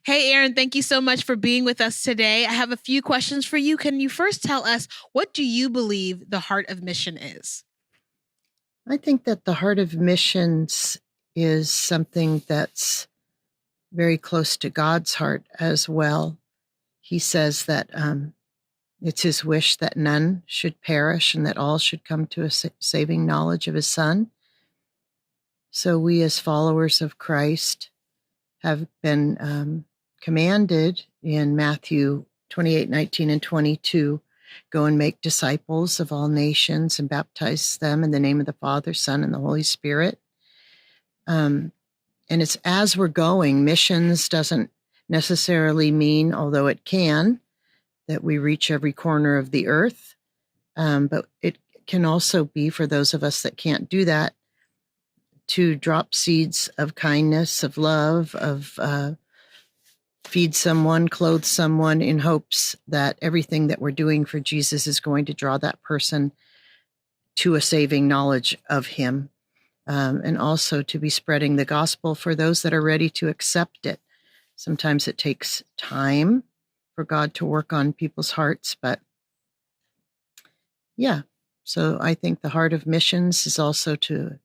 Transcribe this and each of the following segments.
Hey, Aaron, thank you so much for being with us today. I have a few questions for you. Can you first tell us, what do you believe the heart of mission is? I think that the heart of missions is something that's very close to God's heart as well. He says that it's his wish that none should perish and that all should come to a saving knowledge of his Son. So we, as followers of Christ, have been commanded in Matthew 28:19 and 22, go and make disciples of all nations and baptize them in the name of the Father, Son, and the Holy Spirit. And it's as we're going. Missions doesn't necessarily mean, although it can, that we reach every corner of the earth. But it can also be, for those of us that can't do that, to drop seeds of kindness, of love, of feed someone, clothe someone, in hopes that everything that we're doing for Jesus is going to draw that person to a saving knowledge of him. And also to be spreading the gospel for those that are ready to accept it. Sometimes it takes time for God to work on people's hearts, but yeah. So I think the heart of missions is also to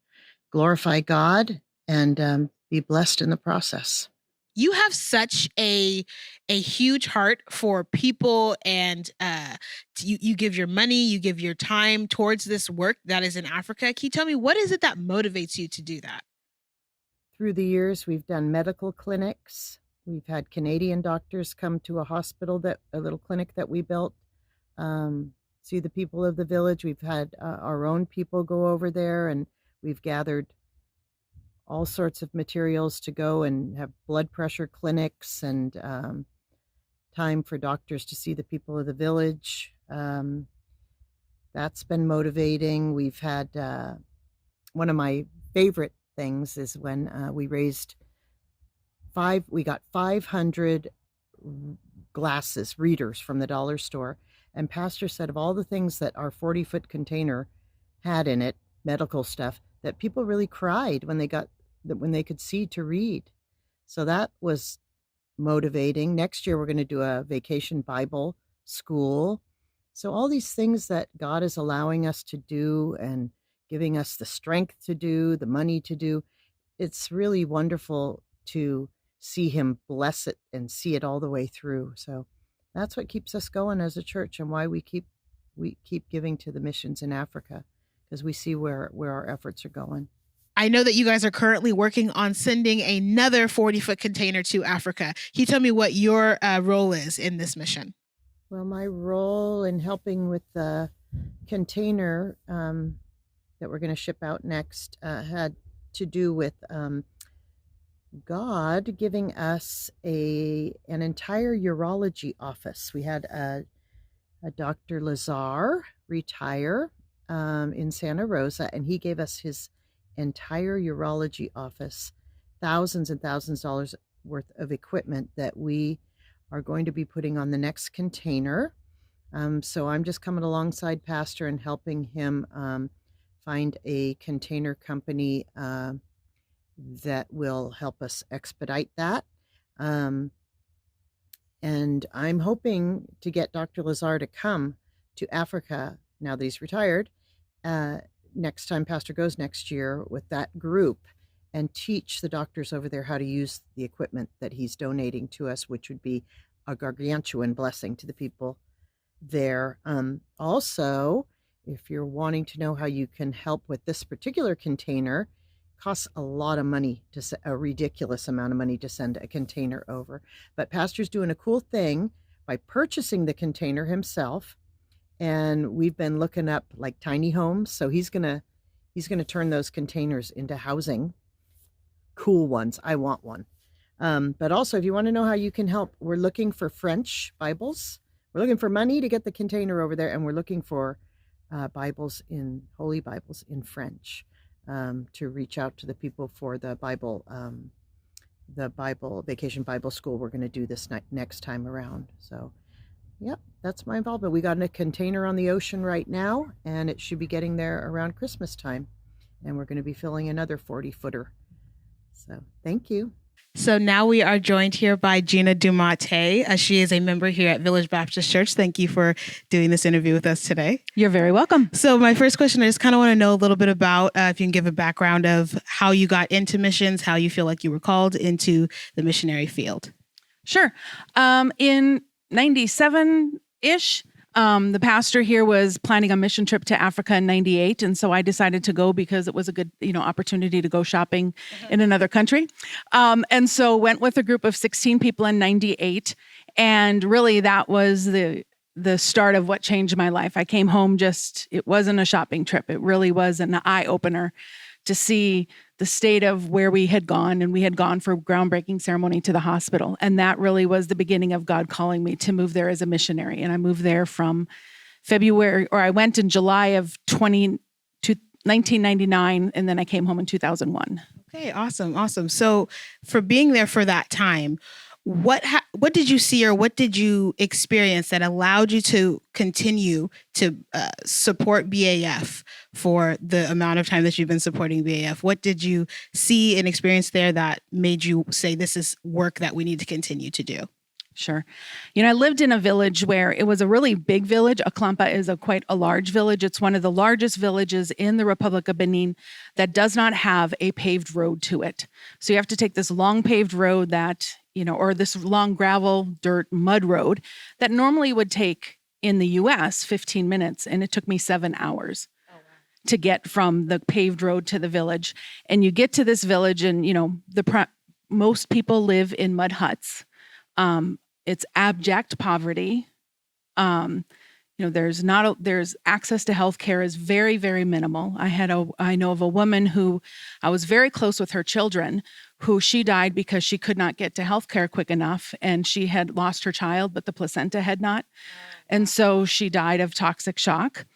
glorify God and be blessed in the process. You have such a huge heart for people, and you give your money, you give your time towards this work that is in Africa. Can you tell me, what is it that motivates you to do that? Through the years, we've done medical clinics. We've had Canadian doctors come to a little clinic that we built, see the people of the village. We've had our own people go over there, and we've gathered all sorts of materials to go and have blood pressure clinics and time for doctors to see the people of the village. That's been motivating. We've had one of my favorite things is when we got 500 glasses, readers from the dollar store. And Pastor said of all the things that our 40-foot container had in it, medical stuff, that people really cried when they could see to read. So that was motivating. Next year, we're going to do a vacation Bible school. So all these things that God is allowing us to do and giving us the strength to do, the money to do, it's really wonderful to see him bless it and see it all the way through. So that's what keeps us going as a church, and why we keep giving to the missions in Africa, because we see where our efforts are going. I know that you guys are currently working on sending another 40-foot container to Africa. Can you tell me what your role is in this mission? Well, my role in helping with the container that we're going to ship out next had to do with God giving us an entire urology office. We had a Dr. Lazar retire in Santa Rosa, and he gave us his entire urology office, thousands and thousands of dollars worth of equipment that we are going to be putting on the next container. So I'm just coming alongside Pastor and helping him find a container company that will help us expedite that. And I'm hoping to get Dr. Lazar to come to Africa now that he's retired, next time Pastor goes next year with that group, and teach the doctors over there how to use the equipment that he's donating to us, which would be a gargantuan blessing to the people there. Also, if you're wanting to know how you can help with this particular container, costs a lot of money, a ridiculous amount of money to send a container over. But Pastor's doing a cool thing by purchasing the container himself. And we've been looking up like tiny homes. So he's gonna turn those containers into housing. Cool ones. I want one. But also, if you want to know how you can help, we're looking for French Bibles. We're looking for money to get the container over there, and we're looking for Holy Bibles in French. To reach out to the people for the Bible Vacation Bible School we're going to do this next time around. So, yep, that's my involvement. We got a container on the ocean right now, and it should be getting there around Christmas time. And we're going to be filling another 40-footer. So, thank you. So now we are joined here by Gina Dumate. She is a member here at Village Baptist Church. Thank you for doing this interview with us today. You're very welcome. So my first question, I just kind of want to know a little bit about, if you can give a background of how you got into missions, how you feel like you were called into the missionary field. Sure. In 97-ish, the pastor here was planning a mission trip to Africa in 98. And so I decided to go because it was a good, opportunity to go shopping in another country. And so went with a group of 16 people in 98. And really that was the start of what changed my life. I came home it wasn't a shopping trip. It really was an eye opener to see the state of where we had gone, and we had gone for groundbreaking ceremony to the hospital. And that really was the beginning of God calling me to move there as a missionary. And I moved there from I went in July of 1999, and then I came home in 2001. Okay, awesome. So for being there for that time, what did you see or what did you experience that allowed you to continue to support BAF for the amount of time that you've been supporting BAF? What did you see and experience there that made you say this is work that we need to continue to do? Sure. I lived in a village where it was a really big village. Aklampa is quite a large village. It's one of the largest villages in the Republic of Benin that does not have a paved road to it. So you have to take this long paved road that, or this long gravel, dirt, mud road that normally would take in the US 15 minutes. And it took me 7 hours to get from the paved road to the village. And you get to this village and, most people live in mud huts. It's abject poverty. There's access to healthcare is very, very minimal. I know of a woman who I was very close with her children, who she died because she could not get to healthcare quick enough, and she had lost her child, but the placenta had not, and so she died of toxic shock.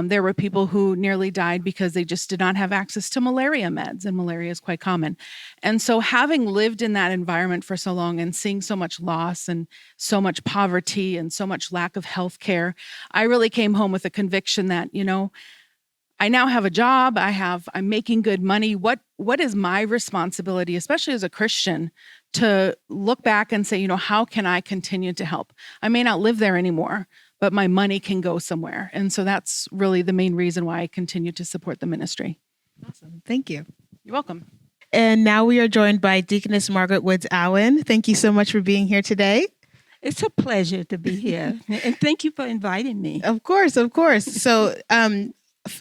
There were people who nearly died because they just did not have access to malaria meds, and malaria is quite common. And so having lived in that environment for so long and seeing so much loss and so much poverty and so much lack of health care, I really came home with a conviction that, I now have a job, I'm making good money. What is my responsibility, especially as a Christian, to look back and say, how can I continue to help? I may not live there anymore, but my money can go somewhere. And so that's really the main reason why I continue to support the ministry. Awesome. Thank you. You're welcome. And now we are joined by Deaconess Margaret Woods Allen. Thank you so much for being here today. It's a pleasure to be here. And thank you for inviting me. Of course. So,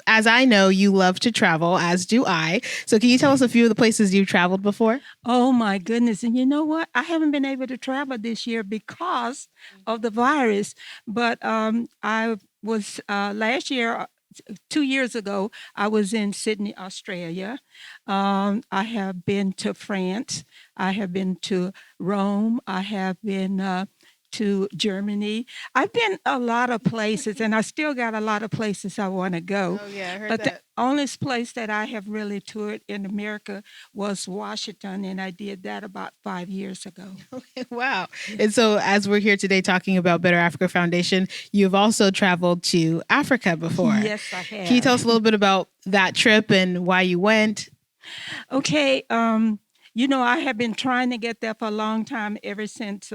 as I know, you love to travel, as do I. So can you tell us a few of the places you've traveled before? Oh, my goodness. And you know what? I haven't been able to travel this year because of the virus. But I was last year, 2 years ago, I was in Sydney, Australia. I have been to France. I have been to Rome. I have been to Germany. I've been a lot of places, and I still got a lot of places I want to go. Oh, yeah, I heard But that. the only place that I have really toured in America was Washington, and I did that about 5 years ago. Wow. And so as we're here today talking about Better Africa Foundation, you've also traveled to Africa before. Yes, I have. Can you tell us a little bit about that trip and why you went? Okay. I have been trying to get there for a long time, ever since,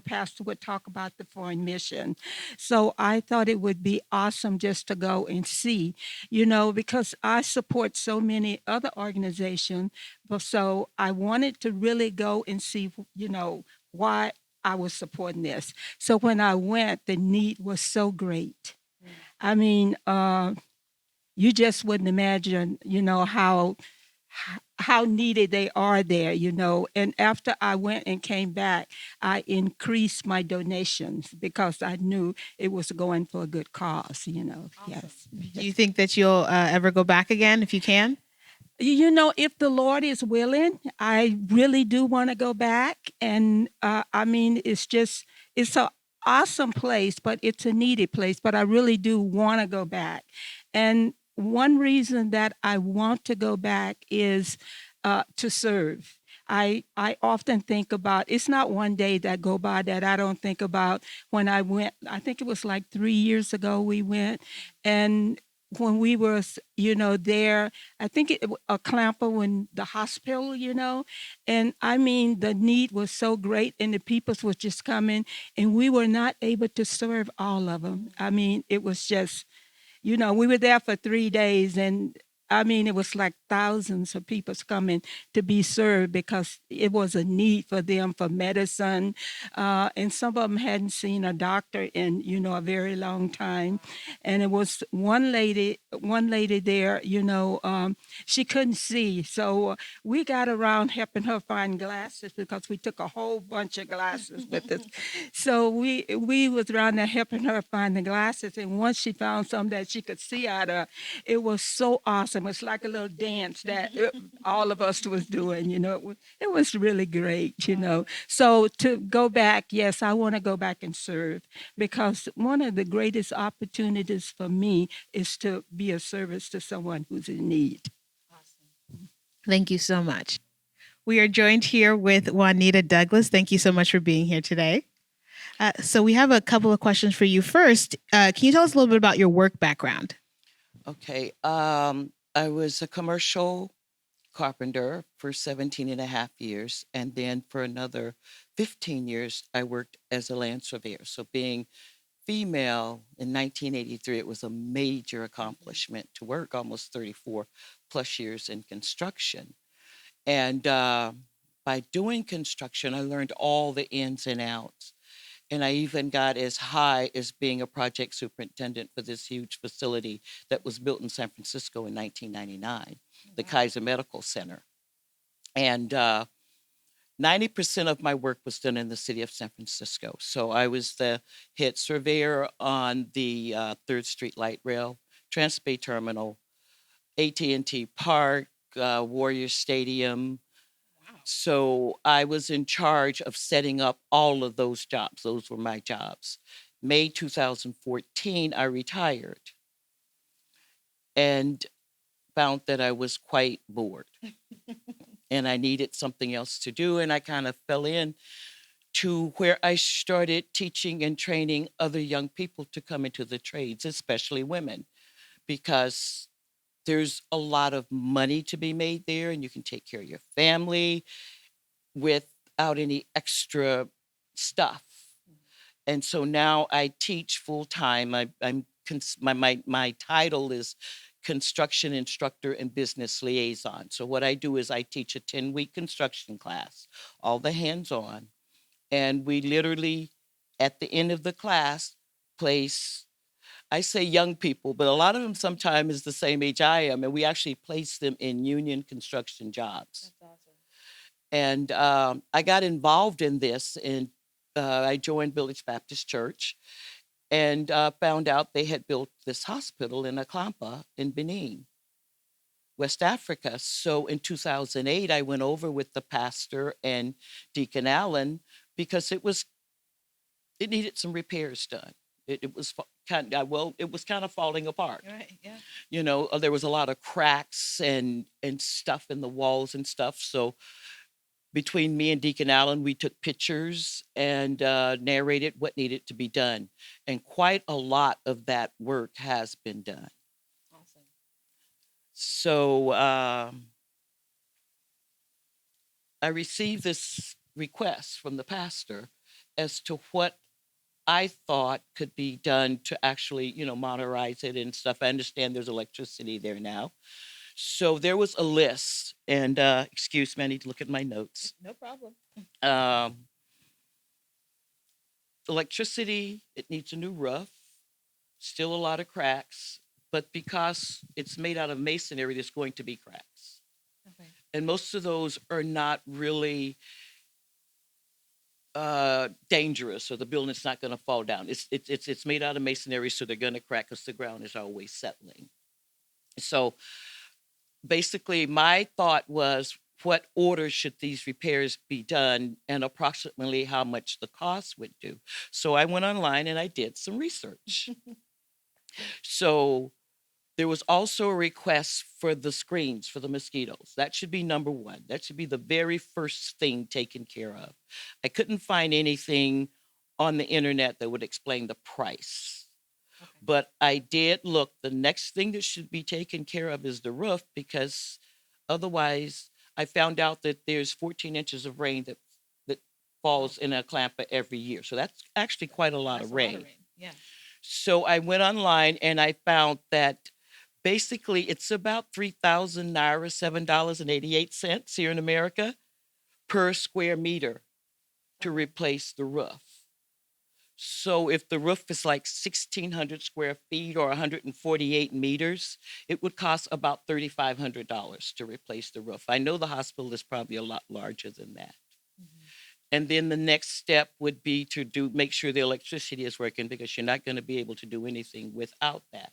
Pastor would talk about the foreign mission. So I thought it would be awesome just to go and see, because I support so many other organizations. But so I wanted to really go and see, why I was supporting this. So when I went, the need was so great. I mean, you just wouldn't imagine, how needed they are there, And after I went and came back, I increased my donations because I knew it was going for a good cause, Awesome. Yes. Do you think that you'll ever go back again if you can? If the Lord is willing, I really do want to go back. And it's an awesome place, but it's a needed place. But I really do want to go back. And one reason that I want to go back is to serve. I often think about, it's not one day that go by that I don't think about when I went. I think it was like 3 years ago we went, and when we were, there, I think a clamper when the hospital, and I mean, the need was so great and the people was just coming and we were not able to serve all of them. I mean, it was just, we were there for 3 days and I mean, it was like thousands of people coming to be served because it was a need for them for medicine. And some of them hadn't seen a doctor in, a very long time. And it was one lady there, she couldn't see. So we got around helping her find glasses because we took a whole bunch of glasses with us. So we was around there helping her find the glasses. And once she found some that she could see out of, it was so awesome. It's like a little dance that all of us was doing, it was really great, So to go back, yes, I want to go back and serve because one of the greatest opportunities for me is to be of service to someone who's in need. Thank you so much. We are joined here with Juanita Douglas. Thank you so much for being here today. So we have a couple of questions for you. First, can you tell us a little bit about your work background? Okay. I was a commercial carpenter for 17 and a half years. And then for another 15 years, I worked as a land surveyor. So being female in 1983, it was a major accomplishment to work almost 34 plus years in construction. And by doing construction, I learned all the ins and outs. And I even got as high as being a project superintendent for this huge facility that was built in San Francisco in 1999, the Kaiser Medical Center. And 90% of my work was done in the city of San Francisco. So I was the head surveyor on the 3rd Street Light Rail, Transbay Terminal, AT&T Park, Warrior Stadium. So I was in charge of setting up all of those jobs. Those were my jobs. May 2014, I retired and found that I was quite bored and I needed something else to do. And I kind of fell in to where I started teaching and training other young people to come into the trades, especially women, because there's a lot of money to be made there and you can take care of your family without any extra stuff. And so now I teach full time. My title is construction instructor and business liaison. So what I do is I teach a 10-week construction class, all the hands-on, and we literally at the end of the class place, I say young people, but a lot of them sometimes is the same age I am, and we actually place them in union construction jobs. That's awesome. And I got involved in this, and I joined Village Baptist Church and found out they had built this hospital in Aklampa in Benin, West Africa. So in 2008, I went over with the pastor and Deacon Allen because it needed some repairs done. It was it was kind of falling apart. Right. Yeah. There was a lot of cracks and stuff in the walls and stuff. So between me and Deacon Allen, we took pictures and narrated what needed to be done. And quite a lot of that work has been done. Awesome. So I received this request from the pastor as to what I thought could be done to actually, modernize it and stuff. I understand there's electricity there now. So there was a list, and excuse me, I need to look at my notes. No problem. Electricity, it needs a new roof, still a lot of cracks, but because it's made out of masonry, there's going to be cracks. Okay. And most of those are not really dangerous, or the building's not going to fall down. It's made out of masonry, so they're going to crack because the ground is always settling. So basically, my thought was, what order should these repairs be done and approximately how much the cost would do? So I went online and I did some research. So there was also a request for the screens for the mosquitoes. That should be number one. That should be the very first thing taken care of. I couldn't find anything on the internet that would explain the price. But I did look. The next thing that should be taken care of is the roof, because otherwise, I found out that there's 14 inches of rain that falls in Atlanta every year. So that's actually quite a lot That's of a lot rain. of rain. Yeah. So I went online and I found that basically it's about 3,000 naira, $7.88 here in America per square meter to replace the roof. So if the roof is like 1,600 square feet or 148 meters, it would cost about $3,500 to replace the roof. I know the hospital is probably a lot larger than that. And then the next step would be to make sure the electricity is working, because you're not going to be able to do anything without that.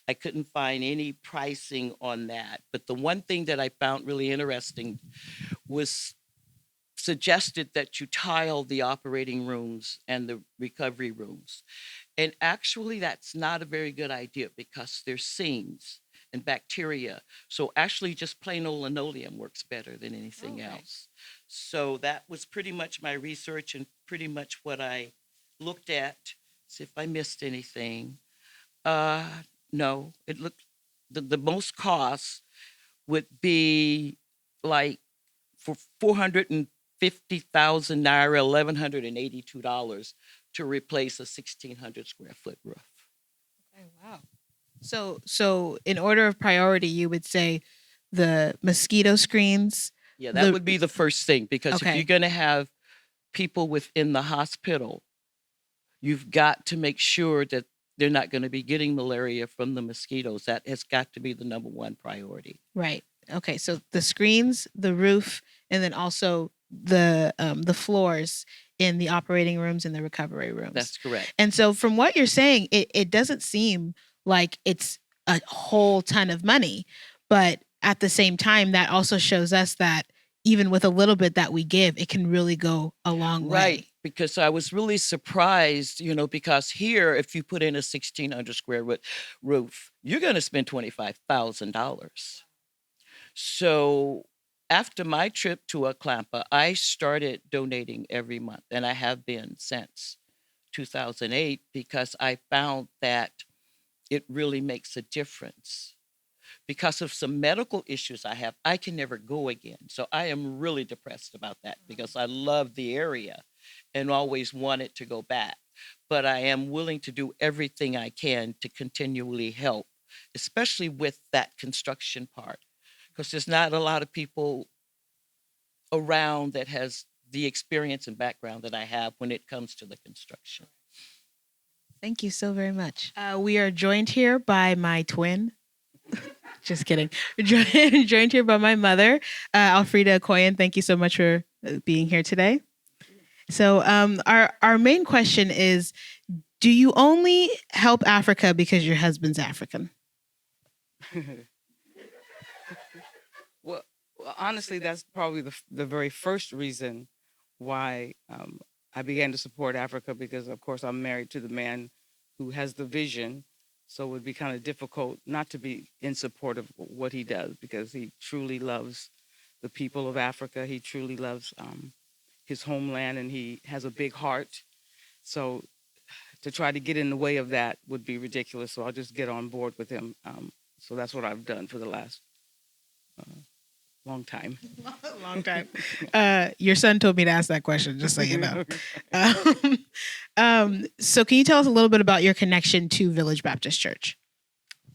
I couldn't find any pricing on that. But the one thing that I found really interesting was suggested that you tile the operating rooms and the recovery rooms. And actually, that's not a very good idea, because there's seams and bacteria. So actually, just plain old linoleum works better than anything else. So that was pretty much my research and pretty much what I looked at. See if I missed anything. Uh, no, it looked the most cost would be like for 450,000 naira, $1,182 to replace a 1,600 square foot roof. Okay, wow. So in order of priority, you would say the mosquito screens. Yeah, that The would be the first thing, because if you're Okay. going to have people within the hospital, you've got to make sure that they're not going to be getting malaria from the mosquitoes. That has got to be the number one priority. Right. Okay. So the screens, the roof, and then also the floors in the operating rooms and the recovery rooms. That's correct. And so from what you're saying, it doesn't seem like it's a whole ton of money, but at the same time, that also shows us that even with a little bit that we give, it can really go a long Right. way. Because I was really surprised, because here, if you put in a 1,600 square foot roof, you're going to spend $25,000. So after my trip to Atlanta, I started donating every month, and I have been since 2008, because I found that it really makes a difference. Because of some medical issues I have, I can never go again. So I am really depressed about that, because I love the area and always wanted to go back. But I am willing to do everything I can to continually help, especially with that construction part, because there's not a lot of people around that has the experience and background that I have when it comes to the construction. Thank you so very much. We are joined here by my twin. Just kidding. Joined here by my mother, Alfreda Koyan. Thank you so much for being here today. So, our main question is: do you only help Africa because your husband's African? Well, honestly, that's probably the very first reason why I began to support Africa, because, of course, I'm married to the man who has the vision. So it would be kind of difficult not to be in support of what he does, because he truly loves the people of Africa. He truly loves his homeland, and he has a big heart. So to try to get in the way of that would be ridiculous. So I'll just get on board with him. So that's what I've done for the last long time. Long time. Your son told me to ask that question, just so you know. So can you tell us a little bit about your connection to Village Baptist Church?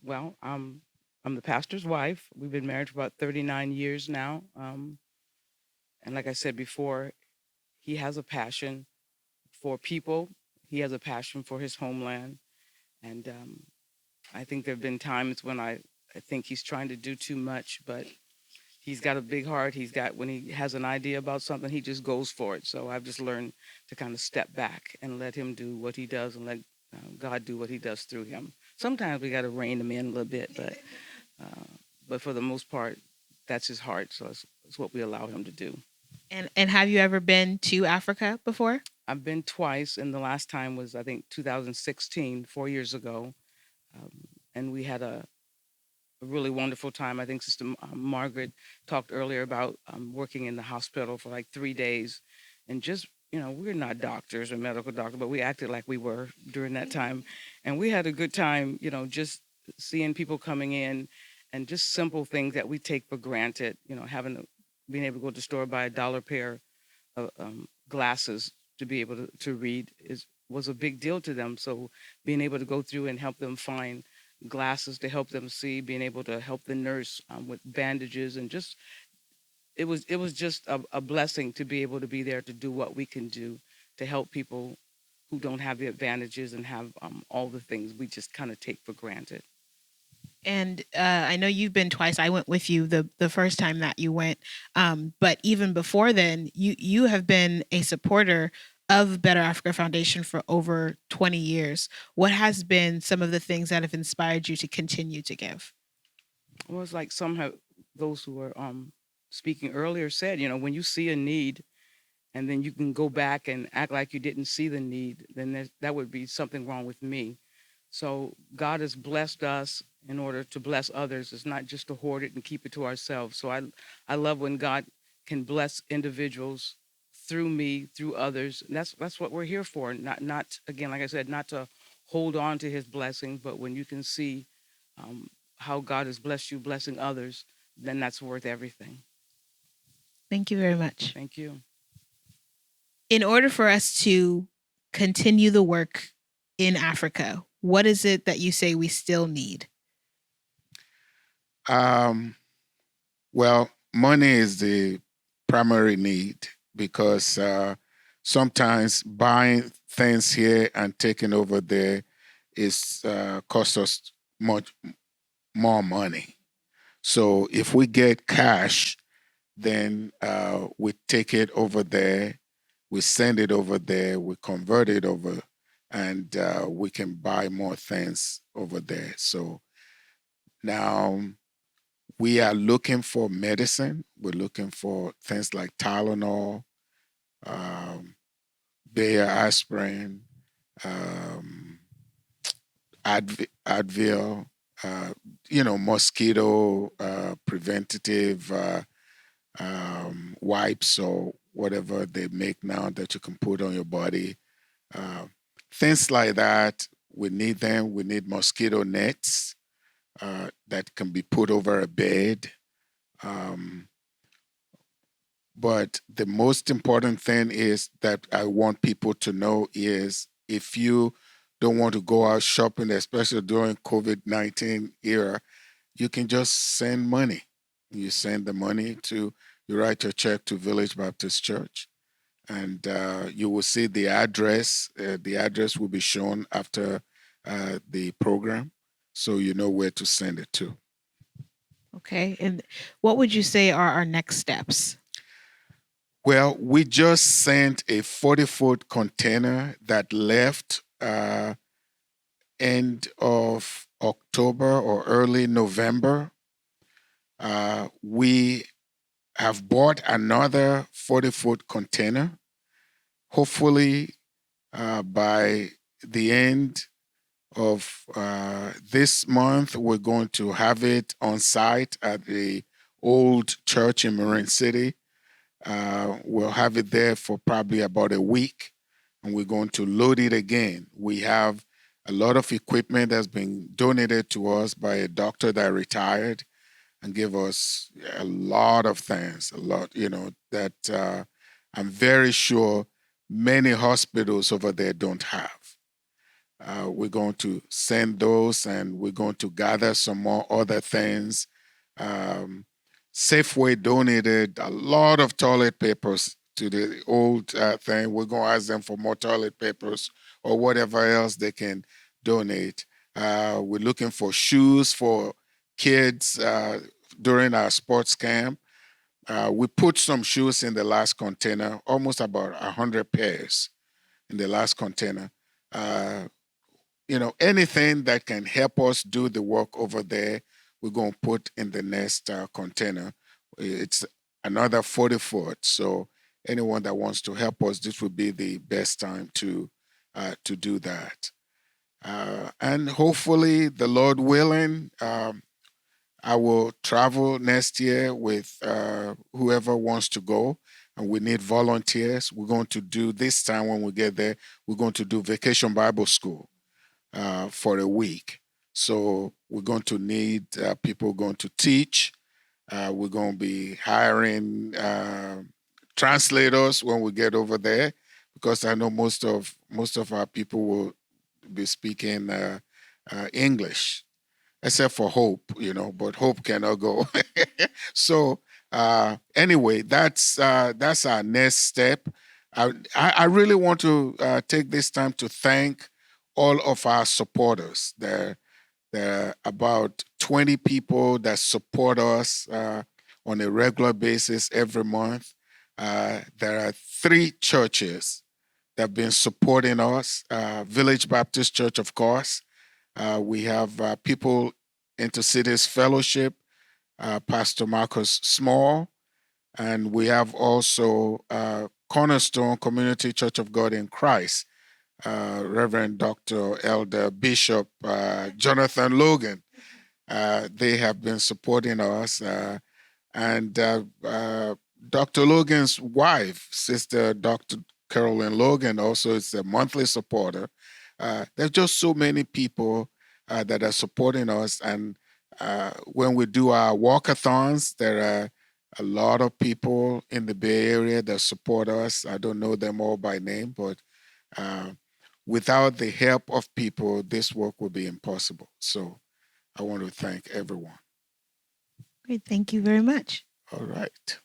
Well, I'm the pastor's wife. We've been married for about 39 years now. And like I said before, he has a passion for people. He has a passion for his homeland. And I think there have been times when I think he's trying to do too much, but he's got a big heart. When he has an idea about something, he just goes for it. So I've just learned to kind of step back and let him do what he does, and let God do what he does through him. Sometimes we got to rein him in a little bit, but for the most part, that's his heart. So it's what we allow him to do. And have you ever been to Africa before? I've been twice, and the last time was, I think, 2016, 4 years ago. And we had a really wonderful time. I think Sister Margaret talked earlier about working in the hospital for like 3 days and just we're not doctors or medical doctors, but we acted like we were during that time. And we had a good time, just seeing people coming in and just simple things that we take for granted, being able to go to the store, buy $1 pair of glasses to be able to read was a big deal to them. So being able to go through and help them find glasses to help them see, being able to help the nurse with bandages, and just it was just a blessing to be able to be there to do what we can do to help people who don't have the advantages and have all the things we just kind of take for granted. And I know you've been twice. I went with you the first time that you went, but even before then, you have been a supporter of Better Africa Foundation for over 20 years. What has been some of the things that have inspired you to continue to give? Well, it's like those who were speaking earlier said, when you see a need and then you can go back and act like you didn't see the need, then that would be something wrong with me. So God has blessed us in order to bless others. It's not just to hoard it and keep it to ourselves. So I love when God can bless individuals through me, through others. And that's what we're here for. Not again, like I said, not to hold on to his blessing, but when you can see um, how God has blessed you, blessing others, then that's worth everything. Thank you very much. Thank you. In order for us to continue the work in Africa, what is it that you say we still need? Well, money is the primary need because sometimes buying things here and taking over there is cost us much more money. So if we get cash, then we take it over there, we send it over there, we convert it over, and we can buy more things over there. So now we are looking for medicine. We're looking for things like Tylenol, um, Bayer aspirin, um, Advil, mosquito preventative wipes or whatever they make now that you can put on your body. Uh, Things like that. We need them. We need mosquito nets that can be put over a bed. Um, but the most important thing is that I want people to know is if you don't want to go out shopping, especially during COVID-19 era, you can just send money. You send the money you write your check to Village Baptist Church, and you will see the address. The address will be shown after the program, so you know where to send it to. Okay. And what would you say are our next steps? Well, we just sent a 40-foot container that left end of October or early November. We have bought another 40-foot container. Hopefully, by the end of this month, we're going to have it on site at the old church in Marine City. We'll have it there for probably about a week, and we're going to load it again. We have a lot of equipment that's been donated to us by a doctor that retired and gave us a lot of things, that I'm very sure many hospitals over there don't have. We're going to send those, and we're going to gather some more other things. Um, Safeway donated a lot of toilet papers to the old thing. We're going to ask them for more toilet papers or whatever else they can donate. We're looking for shoes for kids during our sports camp. We put some shoes in the last container, almost about 100 pairs in the last container. Uh, Anything that can help us do the work over there, we're going to put in the next container. It's another 40 foot. So anyone that wants to help us, this would be the best time to do that. And hopefully, the Lord willing, I will travel next year with whoever wants to go. and we need volunteers. We're going to do this time when we get there, we're going to do Vacation Bible School for a week. So we're going to need people going to teach. We're going to be hiring translators when we get over there, because I know most of our people will be speaking English, except for Hope, but Hope cannot go. So anyway, that's our next step. I really want to take this time to thank all of our supporters. There are about 20 people that support us on a regular basis every month. There are 3 churches that have been supporting us. Village Baptist Church, of course. We have people Intercities Fellowship, Pastor Marcus Small, and we have also Cornerstone Community Church of God in Christ, Reverend Dr. Elder Bishop Jonathan Logan. They have been supporting us. And Dr. Logan's wife, Sister Dr. Carolyn Logan, also is a monthly supporter. There's just so many people that are supporting us. And when we do our walkathons, there are a lot of people in the Bay Area that support us. I don't know them all by name, but without the help of people, this work would be impossible. So I want to thank everyone. Great. Thank you very much. All right.